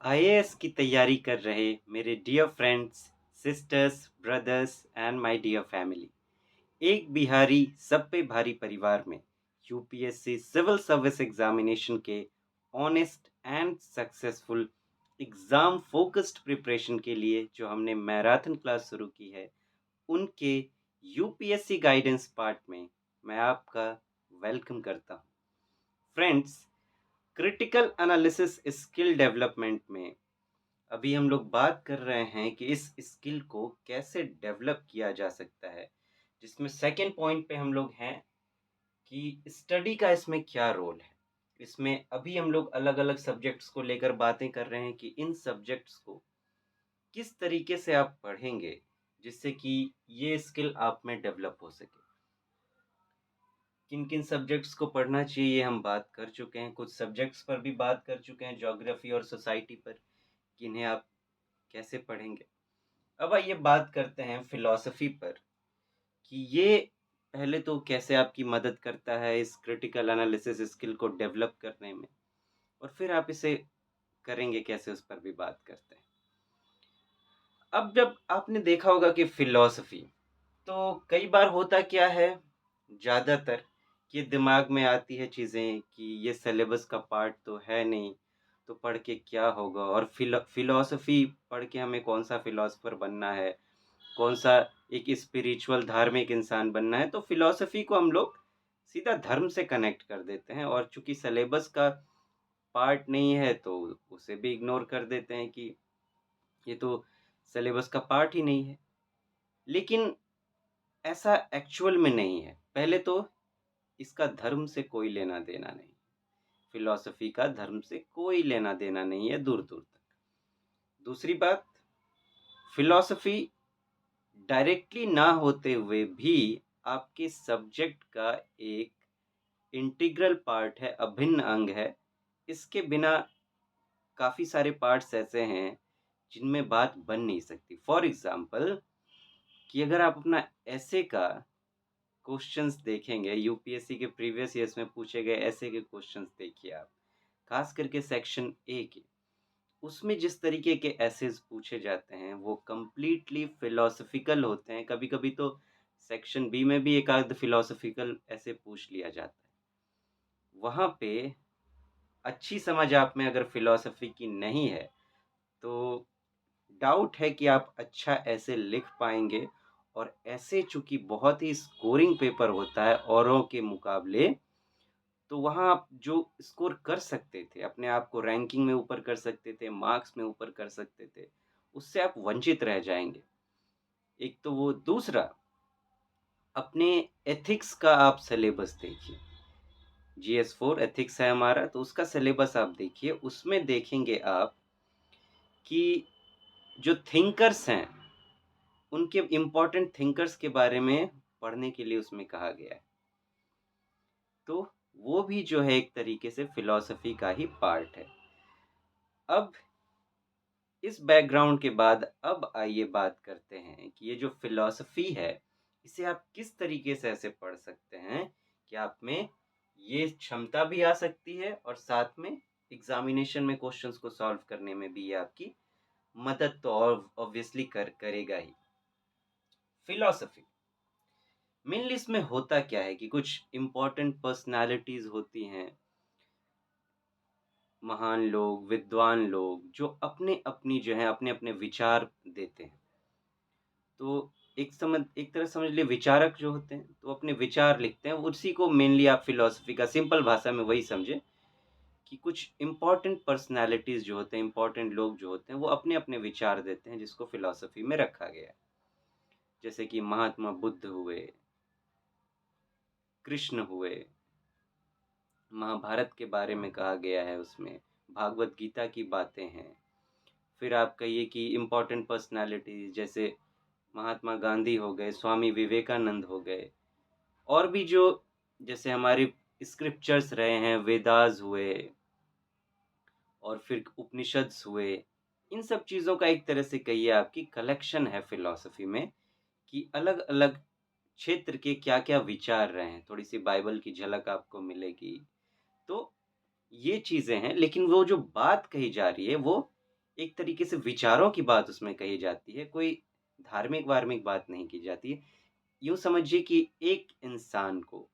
IAS की तैयारी कर रहे मेरे dear friends, sisters, brothers and my dear family, एक बिहारी सब पे भारी परिवार में यूपीएससी सिविल सर्विस एग्जामिनेशन के honest and successful exam focused preparation के लिए जो हमने मैराथन क्लास शुरू की है, उनके यूपीएससी गाइडेंस पार्ट में मैं आपका वेलकम करता हूँ। Friends, critical analysis skill development में अभी हम लोग बात कर रहे हैं कि इस स्किल को कैसे डेवलप किया जा सकता है, जिसमें सेकंड पॉइंट पे हम लोग हैं कि स्टडी का इसमें क्या रोल है। इसमें अभी हम लोग अलग अलग सब्जेक्ट्स को लेकर बातें कर रहे हैं कि इन सब्जेक्ट्स को किस तरीके से आप पढ़ेंगे जिससे कि ये स्किल आप में डेवलप हो सके। किन किन सब्जेक्ट्स को पढ़ना चाहिए ये हम बात कर चुके हैं, कुछ सब्जेक्ट्स पर भी बात कर चुके हैं, ज्योग्राफी और सोसाइटी पर, कि इन्हें आप कैसे पढ़ेंगे। अब आइए बात करते हैं फिलॉसफी पर कि ये पहले तो कैसे आपकी मदद करता है इस क्रिटिकल एनालिसिस स्किल को डेवलप करने में, और फिर आप इसे करेंगे कैसे, उस पर भी बात करते हैं। अब जब आपने देखा होगा कि फिलॉसफी, तो कई बार होता क्या है, ज़्यादातर ये दिमाग में आती है चीज़ें कि ये सिलेबस का पार्ट तो है नहीं, तो पढ़ के क्या होगा, और फिलॉसफी पढ़ के हमें कौन सा फिलॉसफर बनना है, कौन सा एक स्पिरिचुअल धार्मिक इंसान बनना है। तो फिलॉसफी को हम लोग सीधा धर्म से कनेक्ट कर देते हैं, और चूंकि सिलेबस का पार्ट नहीं है तो उसे भी इग्नोर कर देते हैं कि ये तो सिलेबस का पार्ट ही नहीं है। लेकिन ऐसा एक्चुअल में नहीं है। पहले तो इसका धर्म से कोई लेना देना नहीं, फिलॉसफी का धर्म से कोई लेना देना नहीं है दूर दूर तक। दूसरी बात, फिलॉसफी डायरेक्टली ना होते हुए भी आपके सब्जेक्ट का एक इंटीग्रल पार्ट है, अभिन्न अंग है। इसके बिना काफ़ी सारे पार्ट्स ऐसे हैं जिनमें बात बन नहीं सकती। फॉर एग्जांपल, कि अगर आप अपना ऐसे का क्वेश्चंस देखेंगे, यूपीएससी के प्रीवियस ईयर्स में पूछे गए ऐसे के क्वेश्चंस देखिए आप, खास करके सेक्शन ए के, उसमें जिस तरीके के एसेज पूछे जाते हैं वो कंप्लीटली फिलोसफिकल होते हैं। कभी कभी तो सेक्शन बी में भी एक आध फिलोसफिकल ऐसे पूछ लिया जाता है। वहाँ पे अच्छी समझ आप में अगर फिलॉसफी की नहीं है तो डाउट है कि आप अच्छा ऐसे लिख पाएंगे। और ऐसे चूंकि बहुत ही स्कोरिंग पेपर होता है औरों के मुकाबले, तो वहाँ आप जो स्कोर कर सकते थे, अपने आप को रैंकिंग में ऊपर कर सकते थे, मार्क्स में ऊपर कर सकते थे, उससे आप वंचित रह जाएंगे। एक तो वो, दूसरा, अपने एथिक्स का आप सिलेबस देखिए। जीएस 4 एथिक्स है हमारा, तो उसका सिलेबस आप देखिए। उसमें देखेंगे आप कि जो थिंकर्स हैं, उनके इम्पोर्टेंट थिंकर्स के बारे में पढ़ने के लिए उसमें कहा गया है। तो वो भी जो है एक तरीके से फिलॉसफी का ही पार्ट है। अब इस बैकग्राउंड के बाद अब आइए बात करते हैं कि ये जो फिलॉसफी है, इसे आप किस तरीके से ऐसे पढ़ सकते हैं कि आप में ये क्षमता भी आ सकती है, और साथ में एग्जामिनेशन में क्वेश्चंस को सॉल्व करने में भी ये आपकी मदद तो और ऑब्वियसली करेगा ही। फिलॉसफी मेनली इसमें होता क्या है कि कुछ इम्पोर्टेंट पर्सनालिटीज होती हैं, महान लोग, विद्वान लोग, जो अपने अपनी जो है अपने अपने विचार देते हैं। तो एक तरह समझ लिए विचारक जो होते हैं, तो अपने विचार लिखते हैं, उसी को मेनली आप फिलॉसफी का सिंपल भाषा में वही समझे कि कुछ इम्पोर्टेंट पर्सनालिटीज जो होते हैं, इम्पोर्टेंट लोग जो होते हैं, वो अपने अपने विचार देते हैं, जिसको फिलॉसफी में रखा गया है। जैसे कि महात्मा बुद्ध हुए, कृष्ण हुए, महाभारत के बारे में कहा गया है, उसमें भागवत गीता की बातें हैं। फिर आप कहिए कि इम्पोर्टेंट पर्सनालिटीज जैसे महात्मा गांधी हो गए, स्वामी विवेकानंद हो गए, और भी जो जैसे हमारे स्क्रिप्चर्स रहे हैं, वेदास हुए, और फिर उपनिषद्स हुए। इन सब चीज़ों का एक तरह से कहिए आपकी कलेक्शन है फिलॉसफी में, कि अलग अलग क्षेत्र के क्या क्या विचार रहे हैं। थोड़ी सी बाइबल की झलक आपको मिलेगी। तो ये चीज़ें हैं, लेकिन वो जो बात कही जा रही है वो एक तरीके से विचारों की बात उसमें कही जाती है, कोई धार्मिक-वार्मिक बात नहीं की जाती है। यूँ समझिए कि एक इंसान को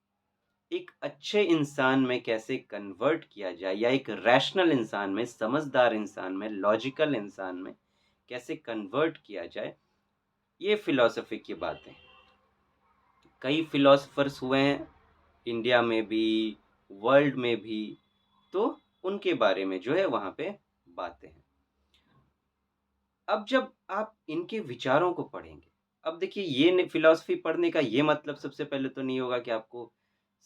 एक अच्छे इंसान में कैसे कन्वर्ट किया जाए या एक रैशनल इंसान में, समझदार इंसान में, लॉजिकल इंसान में कैसे कन्वर्ट किया जाए, ये फ़िलॉसफ़ी की बातें हैं। कई फ़िलॉसफ़र्स हुए हैं, इंडिया में भी, वर्ल्ड में भी, तो उनके बारे में जो है वहाँ पे बातें हैं। अब जब आप इनके विचारों को पढ़ेंगे, अब देखिए ये फ़िलॉसफ़ी पढ़ने का ये मतलब सबसे पहले तो नहीं होगा कि आपको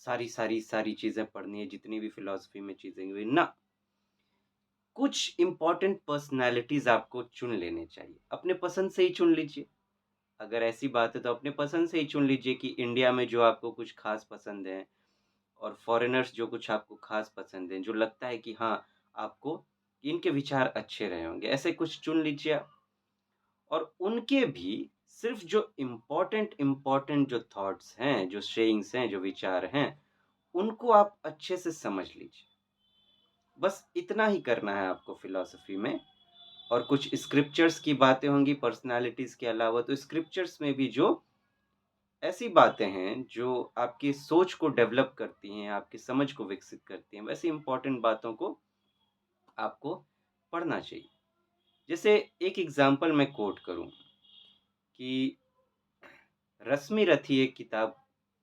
सारी चीज़ें पढ़नी है, जितनी भी फ़िलॉसफ़ी में चीज़ें हुई ना, कुछ इम्पोर्टेंट पर्सनैलिटीज़ आपको चुन लेने चाहिए। अपने पसंद से ही चुन लीजिए। अगर ऐसी बात है तो अपने पसंद से ही चुन लीजिए कि इंडिया में जो आपको कुछ ख़ास पसंद है और फ़ॉरेनर्स जो कुछ आपको ख़ास पसंद है, जो लगता है कि हाँ, आपको इनके विचार अच्छे रहे होंगे, ऐसे कुछ चुन लीजिए आप। और उनके भी सिर्फ़ जो इम्पोर्टेंट जो थॉट्स हैं, जो सेइंग्स हैं, जो विचार हैं, उनको आप अच्छे से समझ लीजिए। बस इतना ही करना है आपको फ़िलॉसफ़ी में। और कुछ स्क्रिप्चर्स की बातें होंगी पर्सनैलिटीज़ के अलावा, तो स्क्रिप्चर्स में भी जो ऐसी बातें हैं, जो आपकी सोच को डेवलप करती हैं, आपकी समझ को विकसित करती हैं, वैसी इम्पोर्टेंट बातों को आपको पढ़ना चाहिए। जैसे एक एग्ज़ाम्पल मैं कोट करूँ कि रश्मि रथी एक किताब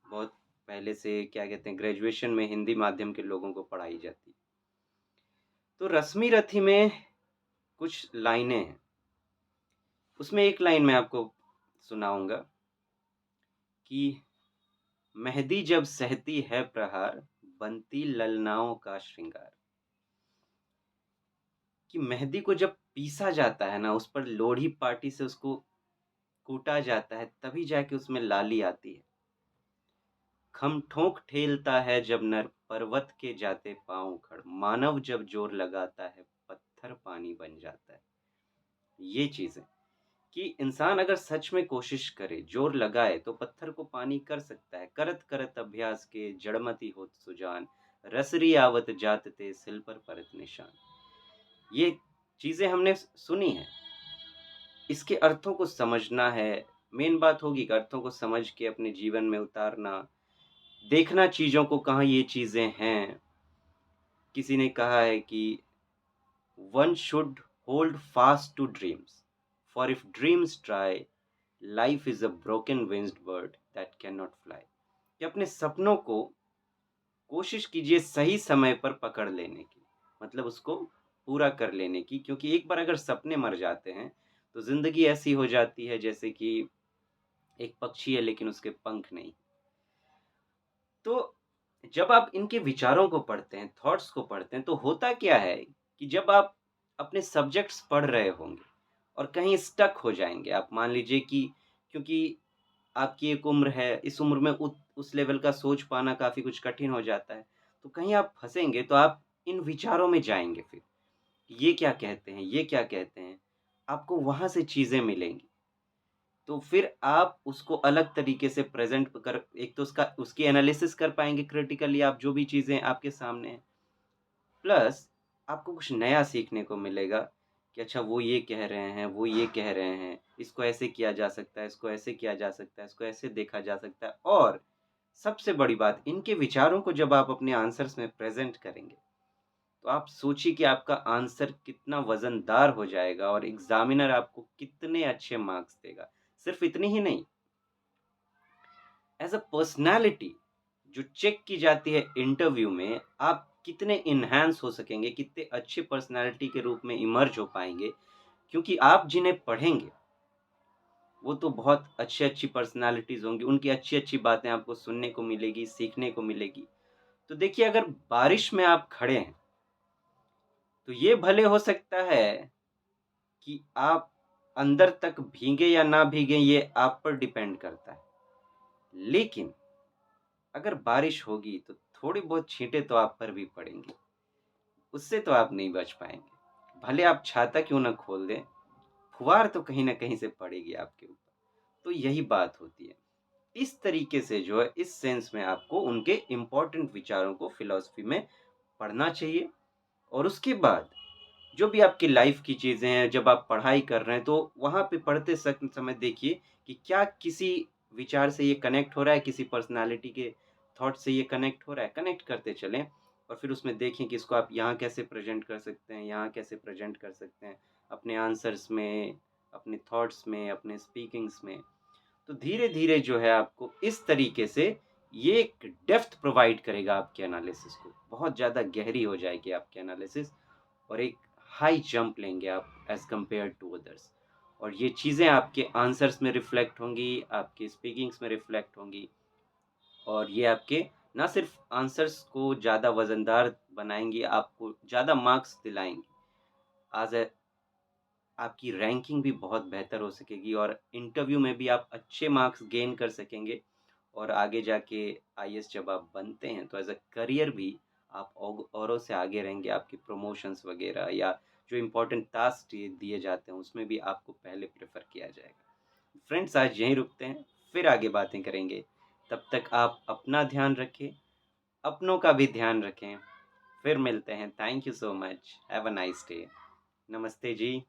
बहुत पहले से क्या कहते हैं ग्रेजुएशन में हिंदी माध्यम के लोगों को पढ़ाई जाती है। तो रश्मि रथी में कुछ लाइनें हैं, उसमें एक लाइन मैं आपको सुनाऊँगा कि मेहंदी जब सहती है प्रहार, बनती ललनाओं का श्रृंगार। कि मेहंदी को जब पीसा जाता है ना, उस पर लोढ़ी पाटी से उसको कूटा जाता है, तभी जाके उसमें लाली आती है। खम ठोक ठेलता है जब नर पर्वत के जाते पाँव उखड़, मानव जब जोर लगाता है पत्थर पानी बन जाता है। ये चीज़ है कि इंसान अगर सच में कोशिश करे, जोर लगाए तो पत्थर को पानी कर सकता है। करत करत अभ्यास के जड़मति होत सुजान, रसरी आवत जात ते सिल पर परत निशान। ये चीज़ें हमने सुनी हैं, इसके अर्थों को समझना है। मेन बात होगी कि अर्थों को समझ के अपने जीवन में उतारना, देखना चीज़ों को कहाँ ये चीज़ें हैं। किसी ने कहा है कि one should hold fast to dreams, for if dreams die, life is a broken winged bird that can not fly. कि अपने सपनों को कोशिश कीजिए सही समय पर पकड़ लेने की, मतलब उसको पूरा कर लेने की, क्योंकि एक बार अगर सपने मर जाते हैं तो ज़िंदगी ऐसी हो जाती है जैसे कि एक पक्षी है लेकिन उसके पंख नहीं। तो जब आप इनके विचारों को पढ़ते हैं, थॉट्स को पढ़ते हैं, तो होता क्या है कि जब आप अपने सब्जेक्ट्स पढ़ रहे होंगे और कहीं स्टक हो जाएँगे, आप मान लीजिए कि क्योंकि आपकी एक उम्र है, इस उम्र में उस लेवल का सोच पाना काफ़ी कुछ कठिन हो जाता है। तो कहीं आप फँसेंगे तो आप इन विचारों में जाएँगे फिर, ये क्या कहते हैं, ये क्या कहते हैं? आपको वहाँ से चीज़ें मिलेंगी। तो फिर आप उसको अलग तरीके से प्रेज़ेंट कर, एक तो उसकी एनालिसिस कर पाएँगे क्रिटिकली आप, जो भी चीज़ें आपके सामने हैं। प्लस आपको कुछ नया सीखने को मिलेगा कि अच्छा वो ये कह रहे हैं, वो ये कह रहे हैं, इसको ऐसे किया जा सकता है, इसको ऐसे किया जा सकता है, इसको ऐसे देखा जा सकता है। और सबसे बड़ी बात, इनके विचारों को जब आप अपने आंसर्स में प्रेज़ेंट करेंगे, तो आप सोचिए कि आपका आंसर कितना वज़नदार हो जाएगा और एग्ज़ामिनर आपको कितने अच्छे मार्क्स देगा। सिर्फ़ इतनी ही नहीं, एज़ अ पर्सनैलिटी जो चेक की जाती है इंटरव्यू में, आप कितने एनहांस हो सकेंगे, कितने अच्छे पर्सनैलिटी के रूप में इमर्ज हो पाएँगे, क्योंकि आप जिन्हें पढ़ेंगे, वो तो बहुत अच्छी-अच्छी पर्सनैलिटीज़ होंगी, उनकी अच्छी-अच्छी बातें आपको सुनने को मिलेगी, सीखने को मिलेगी। तो देखिए अगर बारिश में आप खड़े हैं, तो ये भले हो सकता है कि आप अंदर तक भीगे या ना भीगे, ये आप पर डिपेंड करता है। लेकिन अगर बारिश होगी तो थोड़ी बहुत छींटे तो आप पर भी पड़ेंगी, उससे तो आप नहीं बच पाएँगे। भले आप छाता क्यों ना खोल दें, फुहार तो कहीं न कहीं से पड़ेगी आपके ऊपर। तो यही बात होती है। इस तरीके से जो है, इस सेंस में आपको उनके इम्पोर्टेंट विचारों को फ़िलॉसफ़ी में पढ़ना चाहिए। और उसके बाद जो भी आपकी लाइफ़ की चीज़ें हैं, जब आप पढ़ाई कर रहे हैं, तो वहाँ पे पढ़ते समय देखिए कि क्या किसी विचार से ये कनेक्ट हो रहा है, किसी पर्सनैलिटी के थॉट से ये कनेक्ट हो रहा है, कनेक्ट करते चलें और फिर उसमें देखें कि इसको आप यहाँ कैसे प्रेज़ेंट कर सकते हैं, यहाँ कैसे प्रेज़ेंट कर सकते हैं, अपने आंसर्स में, अपने थॉट्स में, अपने स्पीकिंग्स में। तो धीरे-धीरे जो है आपको इस तरीके से ये एक डेप्थ प्रोवाइड करेगा आपके एनालिसिस को। बहुत ज़्यादा गहरी हो जाएगी आपकी एनालिसिस और एक हाई जंप लेंगे आप एज़ कम्पेयर टू अदर्स। और ये चीज़ें आपके आंसर्स में रिफ्लेक्ट होंगी, आपकी स्पीकिंग्स में रिफ्लेक्ट होंगी और ये आपके ना सिर्फ़ आंसर्स को ज़्यादा वज़नदार बनाएँगी, आपको ज़्यादा मार्क्स दिलाएँगी। एज़ अ आपकी रैंकिंग भी बहुत बेहतर हो सकेगी और इंटरव्यू में भी आप अच्छे मार्क्स गेन कर सकेंगे और आगे जाके आईएएस जब आप बनते हैं तो एज़ अ करियर भी आप औरों से आगे रहेंगे, आपकी प्रमोशंस वगैरह या जो इम्पोर्टेंट टास्क दिए जाते हैं उसमें भी आपको पहले प्रेफर किया जाएगा। फ्रेंड्स आज यहीं रुकते हैं, फिर आगे बातें करेंगे। तब तक आप अपना ध्यान रखें, अपनों का भी ध्यान रखें। फिर मिलते हैं। Thank you so much. Have a nice day. नमस्ते जी।